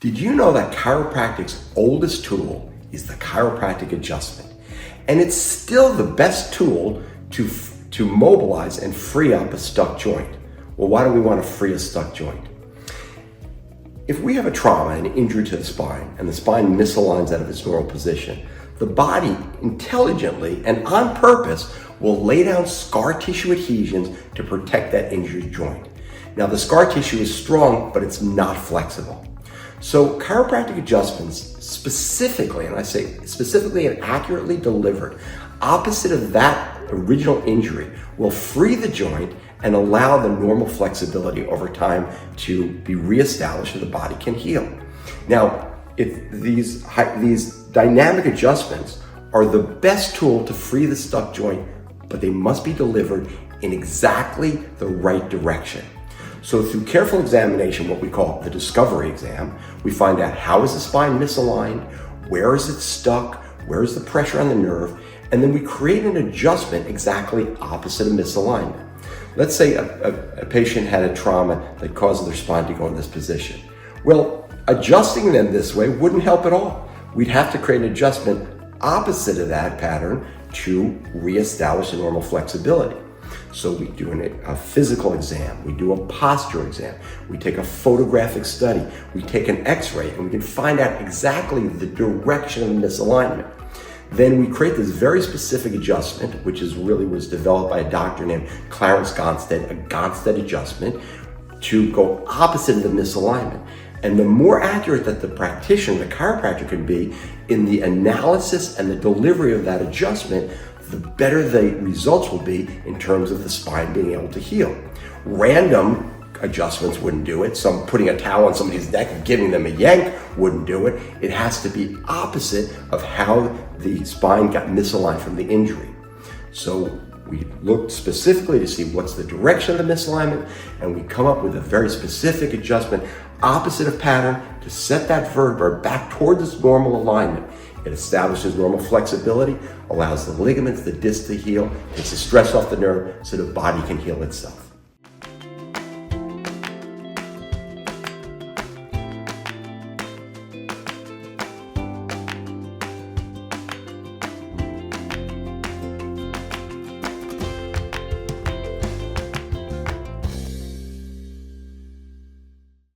Did you know that chiropractic's oldest tool is the chiropractic adjustment? And it's still the best tool to mobilize and free up a stuck joint. Well, why do we want to free a stuck joint? If we have a trauma and injury to the spine, and the spine misaligns out of its normal position, the body intelligently and on purpose will lay down scar tissue adhesions to protect that injured joint. Now, the scar tissue is strong, but it's not flexible. So chiropractic adjustments specifically, and I say specifically and accurately delivered, opposite of that original injury, will free the joint and allow the normal flexibility over time to be reestablished so the body can heal. Now, if these dynamic adjustments are the best tool to free the stuck joint, but they must be delivered in exactly the right direction. So through careful examination, what we call the discovery exam, we find out how is the spine misaligned, where is it stuck, where is the pressure on the nerve, and then we create an adjustment exactly opposite of misalignment. Let's say a patient had a trauma that caused their spine to go in this position. Well, adjusting them this way wouldn't help at all. We'd have to create an adjustment opposite of that pattern to reestablish the normal flexibility. So we do a physical exam, we do a posture exam, we take a photographic study, we take an x-ray, and we can find out exactly the direction of the misalignment. Then we create this very specific adjustment, which was developed by a doctor named Clarence Gonstead, a Gonstead adjustment, to go opposite of the misalignment. And the more accurate that the practitioner, the chiropractor, can be in the analysis and the delivery of that adjustment, the better the results will be in terms of the spine being able to heal. Random adjustments wouldn't do it. Some putting a towel on somebody's neck and giving them a yank wouldn't do it. It has to be opposite of how the spine got misaligned from the injury. So we looked specifically to see what's the direction of the misalignment, and we come up with a very specific adjustment opposite of pattern to set that vertebra back toward this normal alignment. It establishes normal flexibility, allows the ligaments, the disc to heal, takes the stress off the nerve so the body can heal itself.